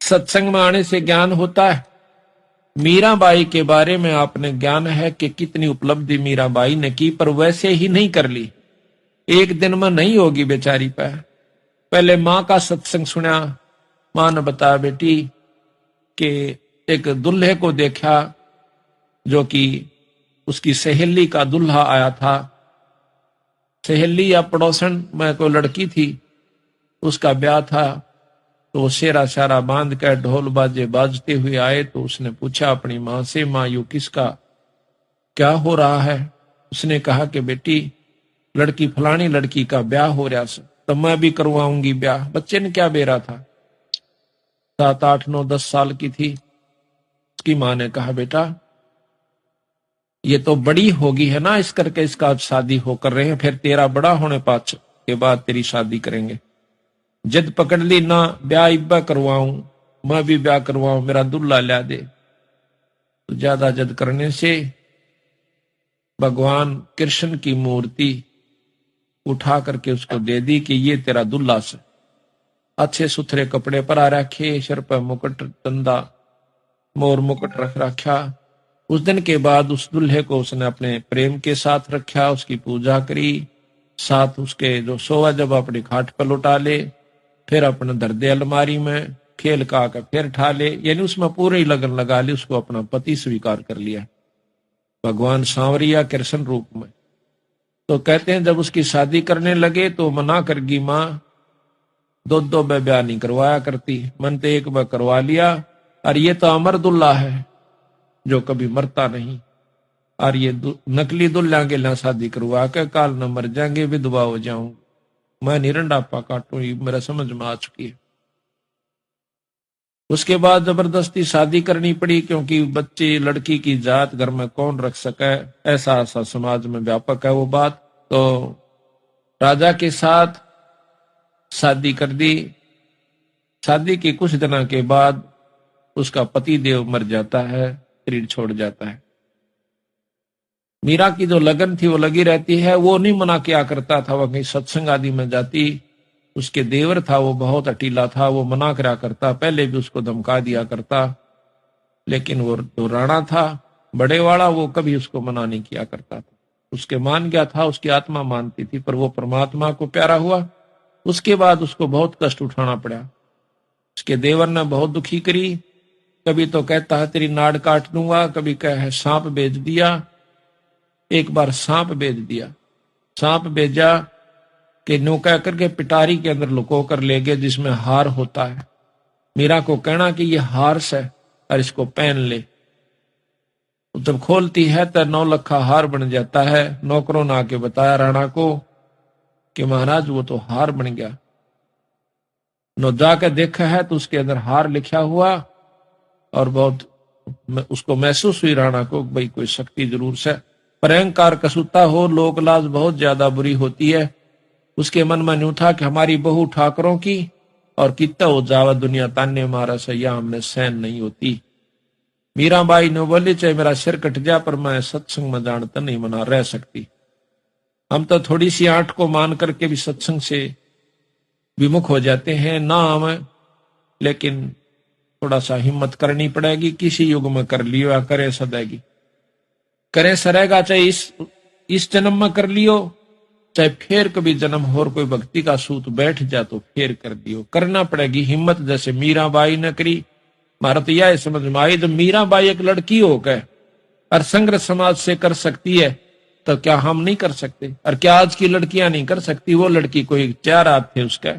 सत्संग में आने से ज्ञान होता है। मीराबाई के बारे में आपने ज्ञान है कि कितनी उपलब्धि मीराबाई ने की, पर वैसे ही नहीं कर ली, एक दिन में नहीं होगी बेचारी पर। पहले मां का सत्संग सुना। मां ने बताया बेटी कि एक दुल्हे को देखा जो कि उसकी सहेली का दुल्हा आया था। सहेली या पड़ोसन में कोई लड़की थी, उसका ब्याह था। तो वो शेरा शारा बांध कर ढोल बाजे बाजते हुए आए। तो उसने पूछा अपनी मां से, मां यू किसका क्या हो रहा है? उसने कहा कि बेटी लड़की फलानी लड़की का ब्याह हो रहा है, तो मैं भी करवाऊंगी ब्याह। बच्चे ने क्या बेरा था, 7, 8, 9, 10 साल की थी। उसकी मां ने कहा बेटा ये तो बड़ी होगी है ना, इस करके इसका शादी होकर रहे हैं, फिर तेरा बड़ा होने पाछ के बाद तेरी शादी करेंगे। जिद पकड़ ली, ना ब्याह इब्बा करवाऊं, मैं भी ब्याह करवाऊं, मेरा दुल्ला ला दे। तो ज्यादा जिद करने से भगवान कृष्ण की मूर्ति उठा करके उसको दे दी कि ये तेरा दुल्ला से। अच्छे सुथरे कपड़े पर आ रखे, सिर पर मुकुट, तंदा मोर मुकुट रख रखा। उस दिन के बाद उस दुल्हे को उसने अपने प्रेम के साथ रखा, उसकी पूजा करी, साथ उसके जो सोवा जब अपनी खाट पर लौटा ले, फिर अपने धर दे अलमारी में, खेल का फिर ठा ले, यानी उसमें पूरी लगन लगा ली, उसको अपना पति स्वीकार कर लिया भगवान सांवरिया कृष्ण रूप में। तो कहते हैं जब उसकी शादी करने लगे तो मना कर गई मां, 2 ब्याह नहीं करवाया करती, मन तो एक बार करवा लिया, और ये तो अमर दुल्ला है जो कभी मरता नहीं, और ये नकली दुल्ला के ला शादी करवा के काल न मर जाएंगे, विधवा हो जाऊं, मैं निरंडापा काटू, मेरा समझ में आ चुकी है। उसके बाद जबरदस्ती शादी करनी पड़ी, क्योंकि बच्चे लड़की की जात घर में कौन रख सके, ऐसा ऐसा समाज में व्यापक है वो बात। तो राजा के साथ शादी कर दी। शादी के कुछ दिनों के बाद उसका पति देव मर जाता है, शरीर छोड़ जाता है। मीरा की जो लगन थी वो लगी रहती है, वो नहीं मना किया करता था, वह कहीं सत्संग आदि में जाती। उसके देवर था वो बहुत अटीला था, वो मना करा करता, पहले भी उसको धमका दिया करता, लेकिन वो जो राणा था बड़े वाला, वो कभी उसको मना नहीं किया करता था। उसके मान गया था, उसकी आत्मा मानती थी, पर वो परमात्मा को प्यारा हुआ। उसके बाद उसको बहुत कष्ट उठाना पड़ा। उसके देवर ने बहुत दुखी करी, कभी तो कहता है तेरी नाड़ काट दूंगा, कभी कहे सांप बेच दिया। एक बार सांप बेच दिया, सांप बेचा कि नो कह करके पिटारी के अंदर लुको कर ले गए, जिसमें हार होता है। मीरा को कहना कि ये हार से और इसको पहन ले। तो जब खोलती है तो 9 लखा हार बन जाता है। नौकरों ने आके बताया राणा को कि महाराज वो तो हार बन गया। नो जाकर देखा है तो उसके अंदर हार लिखा हुआ, और बहुत उसको महसूस हुई राणा को भाई कोई शक्ति जरूर से। पर अहंकार कसूता हो, लोक लाज बहुत ज्यादा बुरी होती है। उसके मन में न्यू था कि हमारी बहू ठाकरों की, और कितना हो जावा दुनिया ताने मारा से, या हमने सहन नहीं होती। मीराबाई ने बोली चाहे मेरा सिर कट जा, पर मैं सत्संग में जानता नहीं मना रह सकती। हम तो थोड़ी सी आंट को मान करके भी सत्संग से विमुख हो जाते हैं ना हम, लेकिन थोड़ा सा हिम्मत करनी पड़ेगी। किसी युग में कर लियो या करे सदैगी, करे सरेगा, चाहे इस जन्म में कर लियो, चाहे फिर कभी जन्म और कोई भक्ति का सूत बैठ जा तो फिर कर दियो, करना पड़ेगी हिम्मत। जैसे मीराबाई ने करी। मारा तो यह समझ में आई, जब मीराबाई एक लड़की होकर और संग्रह समाज से कर सकती है, तो क्या हम नहीं कर सकते? और क्या आज की लड़कियां नहीं कर सकती? वो लड़की कोई 4 हाथ थे उसका,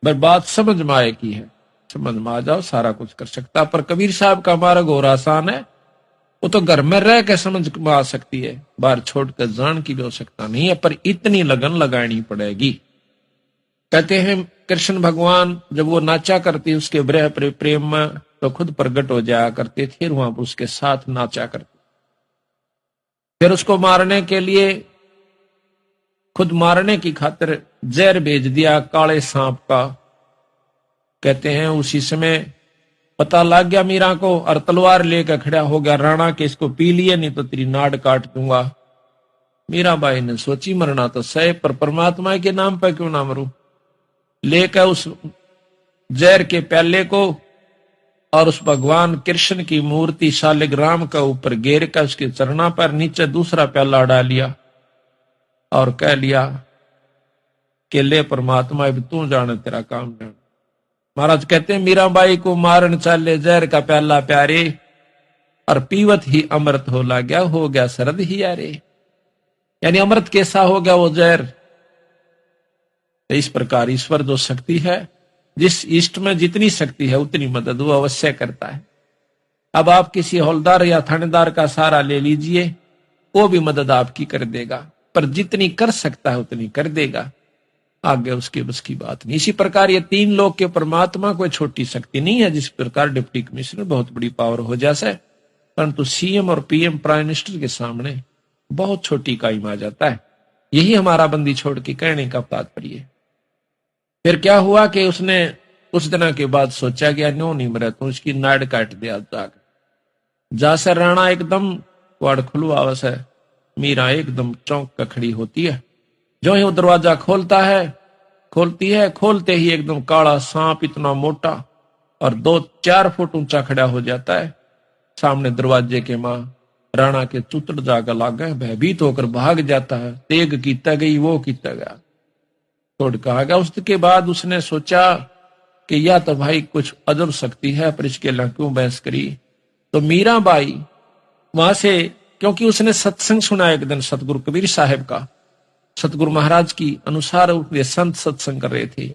पर बात समझ में आए की है। समझ में आ जाओ सारा कुछ कर सकता। पर कबीर साहब का मार्ग और आसान है, वो तो घर में रह के समझ में आ सकती है, बाहर छोड़कर जान की भी हो सकता नहीं है, पर इतनी लगन लगानी पड़ेगी। कहते हैं कृष्ण भगवान जब वो नाचा करती उसके ब्रह प्रेम में, तो खुद प्रकट हो जाया करते थे, वहां पर उसके साथ नाचा करते। फिर उसको मारने के लिए, खुद मारने की खातिर जहर भेज दिया काले सांप का। कहते हैं उसी समय पता लग गया मीरा को, और तलवार लेकर खड़ा हो गया राणा के, इसको पी लिए नहीं तो तेरी नाड़ काट दूंगा। मीराबाई ने सोची मरना तो सही, पर परमात्मा के नाम पर क्यों ना मरूं। लेकर उस जहर के प्याले को और उस भगवान कृष्ण की मूर्ति शालिग्राम का ऊपर घेर कर उसके चरणों पर नीचे दूसरा प्याला डाल लिया और कह लिया कि ले परमात्मा अब तू जाने तेरा काम जाने। महाराज कहते हैं मीराबाई को मारन चाले जहर का प्याला प्यारे, और पीवत ही अमृत हो गया शरद ही यारे। यानी अमृत कैसा हो गया वो जहर। इस प्रकार ईश्वर जो शक्ति है, जिस इष्ट में जितनी शक्ति है उतनी मदद वो अवश्य करता है। अब आप किसी हौलदार या थानेदार का सहारा ले लीजिए, वो भी मदद आपकी कर देगा, पर जितनी कर सकता है उतनी कर देगा, आगे उसके बस की बात नहीं। इसी प्रकार ये तीन लोग के परमात्मा कोई छोटी शक्ति नहीं है। जिस प्रकार डिप्टी कमिश्नर बहुत बड़ी पावर हो जाए, परंतु सीएम और पीएम प्राइम मिनिस्टर के सामने बहुत छोटी इकाई आ जाता है। यही हमारा बंदी छोड़ के कहने का तात्पर्य है। फिर क्या हुआ कि उसने उस दिन के बाद सोचा गया नो नहीं मरे तो उसकी नाड़ काट दिया जाकर। जासे राणा एकदम वाड़ खुलवावस है, मीरा एकदम चौंक कर खड़ी होती है। जो ही वो दरवाजा खोलती है, खोलते ही एकदम काला सांप इतना मोटा और 2-4 फुट ऊंचा खड़ा हो जाता है सामने दरवाजे के। मां राणा के चुतड़ जाकर लागे, भयभीत होकर भाग जाता है। तेग कीता गई वो कीता गया तोड़ कहा गया। उसके बाद उसने सोचा कि या तो भाई कुछ अजब शक्ति है, पर इसके लिए क्यों बहस करी। तो मीराबाई वहां से, क्योंकि उसने सत्संग सुना एक दिन सतगुरु कबीर साहब का, सतगुरु महाराज की अनुसार वे संत सत्संग कर रहे थे,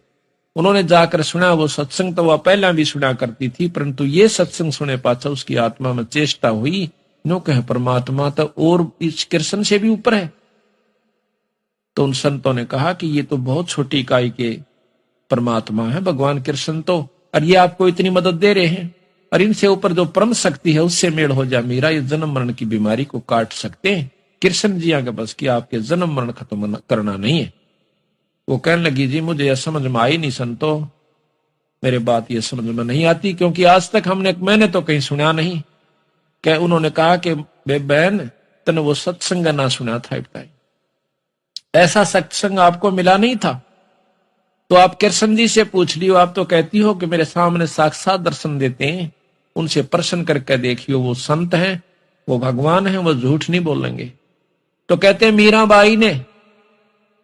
उन्होंने जाकर सुना। वो सत्संग तो वह पहला भी सुना करती थी, परंतु ये सत्संग सुने पाचा उसकी आत्मा में चेष्टा हुई, नो कहे परमात्मा तो और इस कृष्ण से भी ऊपर है। तो उन संतों ने कहा कि ये तो बहुत छोटी इकाई के परमात्मा है भगवान कृष्ण तो, और ये आपको इतनी मदद दे रहे हैं, और इनसे ऊपर जो परम शक्ति है उससे मेल हो जा मीरा, ये जन्म मरण की बीमारी को काट सकते हैं। कृष्ण जी आगे बस कि आपके जन्म मरण खत्म करना नहीं है। वो कहने लगी जी मुझे यह समझ में आई नहीं संतो, मेरे बात ये समझ में नहीं आती, क्योंकि आज तक मैंने तो कहीं सुना नहीं। क्या उन्होंने कहा कि बहन तने वो सत्संग ना सुना था, बताई ऐसा सत्संग आपको मिला नहीं था तो आप कृष्ण जी से पूछ लियो। आप तो कहती हो कि मेरे सामने साक्षात दर्शन देते हैं, उनसे प्रश्न करके देखियो, वो संत हैं, वो भगवान हैं, वो झूठ नहीं बोलेंगे। तो कहते हैं मीराबाई ने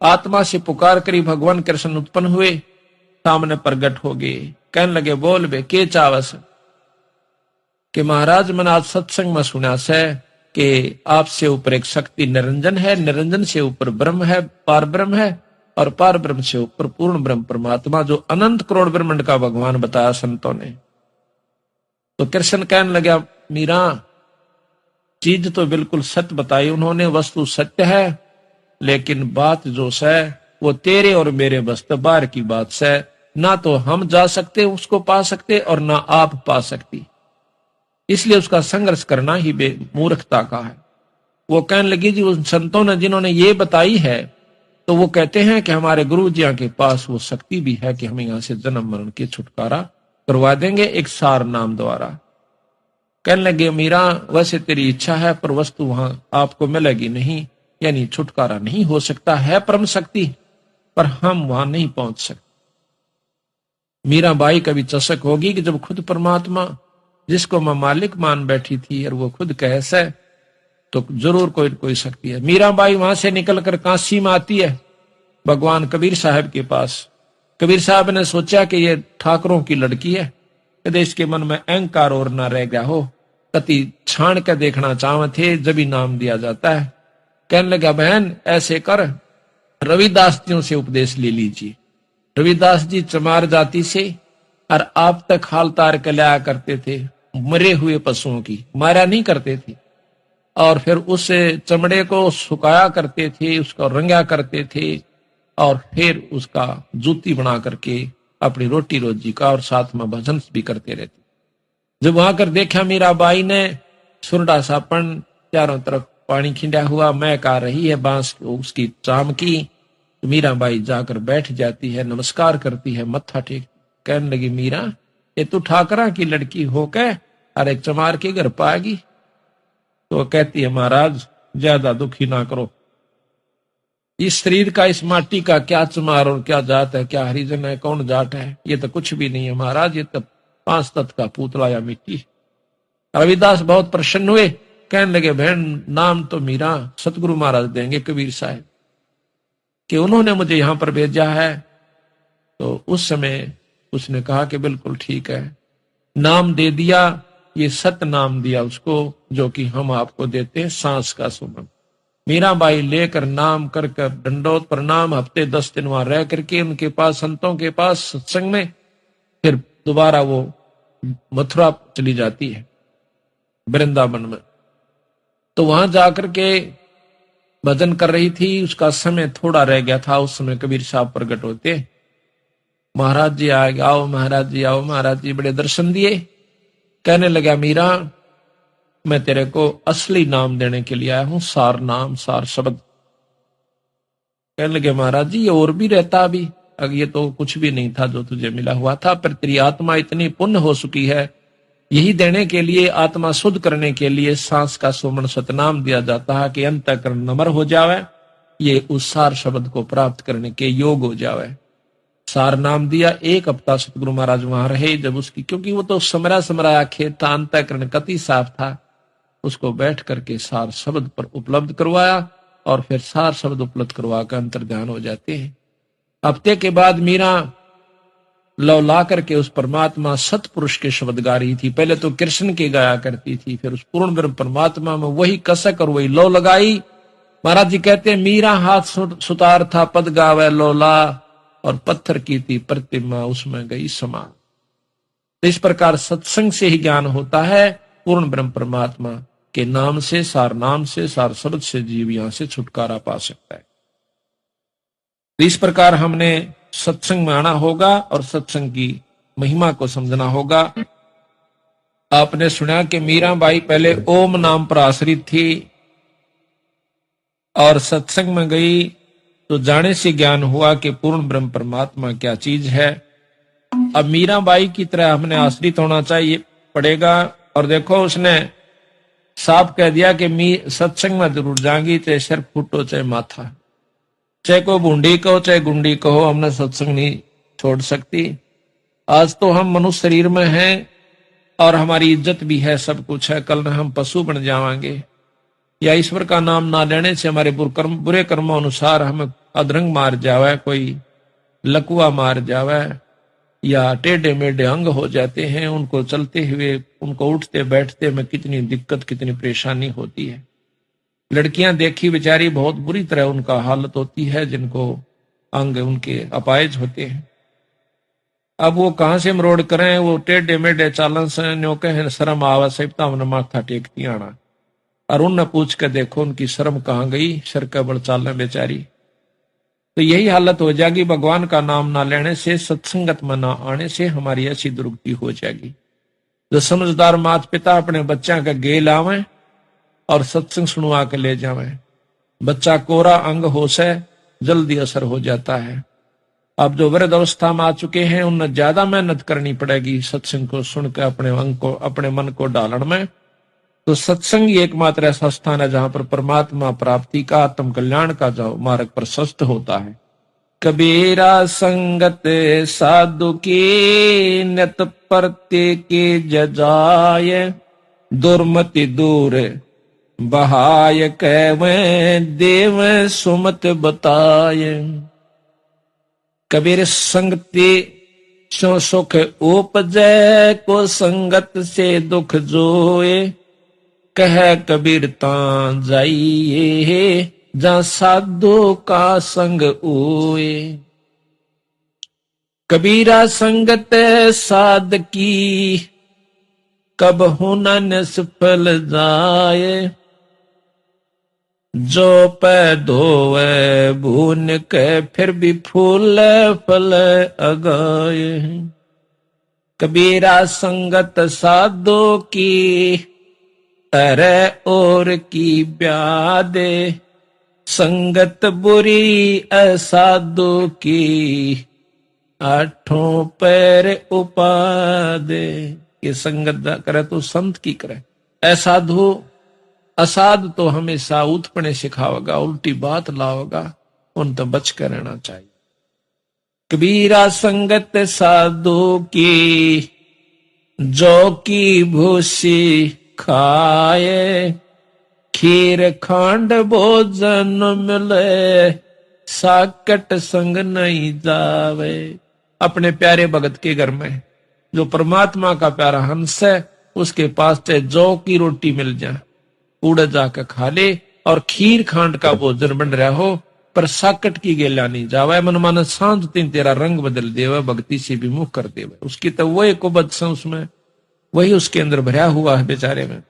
आत्मा से पुकार करी, भगवान कृष्ण उत्पन्न हुए, सामने प्रगट हो गए, कहने लगे बोल बे के चावस कि महाराज मैंने आज सत्संग में सुना से कि आपसे ऊपर एक शक्ति निरंजन है, निरंजन से ऊपर ब्रह्म है, पार ब्रह्म है, और पार ब्रह्म से ऊपर पूर्ण ब्रह्म परमात्मा जो अनंत करोड़ ब्रह्मांड का भगवान बताया संतों ने। तो कृष्ण कहने लगा मीरा चीज तो बिल्कुल सत्य बताई उन्होंने, वस्तु सत्य है, लेकिन बात जो है वो तेरे और मेरे बस बाहर की बात है। ना तो हम जा सकते उसको पा सकते और ना आप पा सकती, इसलिए उसका संघर्ष करना ही मूर्खता का है। वो कहने लगी जी उन संतों ने जिन्होंने ये बताई है तो वो कहते हैं कि हमारे गुरु जी के पास वो शक्ति भी है कि हम यहां से जन्म मरण के छुटकारा करवा देंगे एक सार नाम द्वारा। कहने लगे मीरा वैसे तेरी इच्छा है पर वस्तु वहां आपको मिलेगी नहीं, यानी छुटकारा नहीं हो सकता है परम शक्ति, पर हम वहां नहीं पहुंच सकते। मीराबाई का भी चशक होगी कि जब खुद परमात्मा जिसको मैं मालिक मान बैठी थी और वो खुद कैसे, तो जरूर कोई कोई शक्ति है। मीराबाई वहां से निकलकर काशी में आती है भगवान कबीर साहब के पास। कबीर साहब ने सोचा कि ये ठाकरों की लड़की है, कदे इसके मन में अहंकार और ना रह गया हो, कति छाण के देखना चाहते थे जब ही नाम दिया जाता है। कहने लगा बहन ऐसे कर रविदास जियों से उपदेश ले लीजिए। रविदास जी चमार जाति से और आप तक हाल तार के लाया करते थे, मरे हुए पशुओं की मारा नहीं करते थे, और फिर उस चमड़े को सुखाया करते थे, उसको रंगा करते थे, और फिर उसका जूती बना करके अपनी रोटी रोजी का और साथ में भजन भी करते रहते। जब वहां कर देखा मीराबाई ने सुरडा सापन चारों तरफ पानी खिंडा हुआ महक आ रही है बांस उसकी चाम की, तो मीराबाई जाकर बैठ जाती है, नमस्कार करती है, मत्था टेक। कहने लगी मीरा ये तू ठाकरा की लड़की हो के और एक चमार के घर पाएगी? तो कहती है महाराज ज्यादा दुखी ना करो, इस शरीर का इस माटी का क्या चमार और क्या जात है, क्या हरिजन है, कौन जाट है, ये तो कुछ भी नहीं है महाराज, ये तो 5 तत्व का पुतला या मिट्टी। रविदास बहुत प्रसन्न हुए, कहने लगे बहन नाम तो मीरा सतगुरु महाराज देंगे कबीर साहब कि उन्होंने मुझे यहां पर भेजा है। तो उस समय उसने कहा कि बिल्कुल ठीक है, नाम दे दिया, ये सत नाम दिया उसको, जो कि हम आपको देते हैं सांस का सुमन। मीराबाई लेकर नाम कर कर दंडोत प्रणाम, हफ्ते 10 दिन वहां रह करके उनके पास संतों के पास सत्संग में, फिर दोबारा वो मथुरा चली जाती है वृंदावन में। तो वहां जाकर के भजन कर रही थी, उसका समय थोड़ा रह गया था। उस समय कबीर साहब प्रकट होते, महाराज जी आ गए, आओ महाराज जी आओ। महाराज जी बड़े दर्शन दिए, कहने लगा मीरा मैं तेरे को असली नाम देने के लिए आया हूं, सार नाम सार शब्द। कहने लगे महाराज जी ये और भी रहता अभी, अब ये तो कुछ भी नहीं था जो तुझे मिला हुआ था, पर तेरी आत्मा इतनी पुण्य हो चुकी है, यही देने के लिए, आत्मा शुद्ध करने के लिए सांस का सुमन सतनाम दिया जाता है कि अंतःकरण नम्र हो जावे, ये उस सार शब्द को प्राप्त करने के योग हो जावे। सार नाम दिया। 1 हफ्ता सतगुरु महाराज वहां रहे, जब उसकी, क्योंकि वो तो समरा समराया खेत था, अंतःकरण कति साफ था, उसको बैठ करके सार शब्द पर उपलब्ध करवाया और फिर सार शब्द उपलब्ध करवा कर अंतर ध्यान हो जाते हैं। हफ्ते के बाद मीरा लौ ला करके उस परमात्मा सतपुरुष के शब्द गा रही थी। पहले तो कृष्ण के गाया करती थी, फिर उस पूर्ण ब्रह्म परमात्मा में वही कसक और वही लौ लगाई। महाराज जी कहते हैं मीरा हाथ सुतार था पद गावे लौला, और पत्थर की थी प्रतिमा उसमें गई समा। तो इस प्रकार सत्संग से ही ज्ञान होता है, पूर्ण ब्रह्म परमात्मा के नाम से, सार नाम से, सार शब्द से जीव यहां से छुटकारा पा सकता है। तो इस प्रकार हमने सत्संग में आना होगा और सत्संग की महिमा को समझना होगा। आपने सुना कि मीराबाई पहले ओम नाम पर आश्रित थी और सत्संग में गई तो जाने से ज्ञान हुआ कि पूर्ण ब्रह्म परमात्मा क्या चीज है। अब मीराबाई की तरह हमने आश्रित होना चाहिए पड़ेगा। और देखो उसने साफ कह दिया कि सत्संग में जरूर जाएंगी, चाहे सिर फूटो चाहे माथा, चाहे को बूंदी कहो चाहे गुंडी कहो, हमने सत्संग नहीं छोड़ सकती। आज तो हम मनुष्य शरीर में हैं और हमारी इज्जत भी है, सब कुछ है, कल हम पशु बन जाएंगे, या ईश्वर का नाम ना लेने से हमारे बुरे कर्मों अनुसार हमें अधरंग मार जावे, कोई लकुआ मार जावे, या टेढ़े मेढ़े अंग हो जाते हैं, उनको चलते हुए, उनको उठते बैठते में कितनी दिक्कत कितनी परेशानी होती है। लड़कियां देखी बेचारी बहुत बुरी तरह उनका हालत होती है, जिनको अंग उनके अपायज होते हैं। अब वो कहां से मरोड़ करें, वो टेढ़े मेढ़े चालन से न्यो कहे शर्म आवा सहिता हमने माथा टेकती आना, और उनने पूछ के देखो उनकी शर्म कहां गई, सर का बड़ चाल बेचारी। तो यही हालत हो जाएगी, भगवान का नाम ना लेने से, सत्संगत में ना आने से हमारी ऐसी दुर्गति हो जाएगी। जो समझदार माता पिता अपने बच्चा का गेल आवे और सत्संग सुनवा के ले जावे, बच्चा कोरा अंग हो से जल्दी असर हो जाता है। अब जो वृद्ध अवस्था में आ चुके हैं उन्हें ज्यादा मेहनत करनी पड़ेगी सत्संग को सुनकर अपने अंग को, अपने मन को डालने में। तो सत्संग ही एकमात्र ऐसा स्थान है जहां पर परमात्मा प्राप्ति का, आत्म कल्याण का जो मार्ग प्रशस्त होता है। कबीरा संगत साधु की नित परते के जजाय, दुर्मति दूर बहाय कहवे देव सुमत बताए। कबीर संगति सो सुख उपजै, को संगत से दुख जोए, कह कबीर तां जाइए जा साधु का संग ओए। कबीरा संगत साध की, कब होना निष्फल जाए, जो पै धोवे भून के फिर भी फूल फल अगाए। कबीरा संगत साधु की, अरे और की ब्यादे, संगत बुरी असाधु की, आठों पैर उपादे। ये संगत करे तो संत की करे, असाधु असाध तो हमेशा उत्पने सिखावेगा, उल्टी बात लाओगा, उन तो बच कर रहना चाहिए। कबीरा संगत साधु की, जौ की भूसी खाए, खीर खांड भोजन मिले, साकट संग नहीं जावे। अपने प्यारे भगत के घर में जो परमात्मा का प्यारा हंस है, उसके पास चाहे जौ की रोटी मिल जाए, उड़ जाकर खा ले, और खीर खांड का भोजन बन रहा हो, पर साकट की गेला नहीं जावे। मन माना शांत तीन तेरा रंग बदल देवे, भक्ति से विमुख कर देवे। उसकी तो वो एक कुबत से उसमें वही उसके अंदर भरा हुआ है बेचारे में।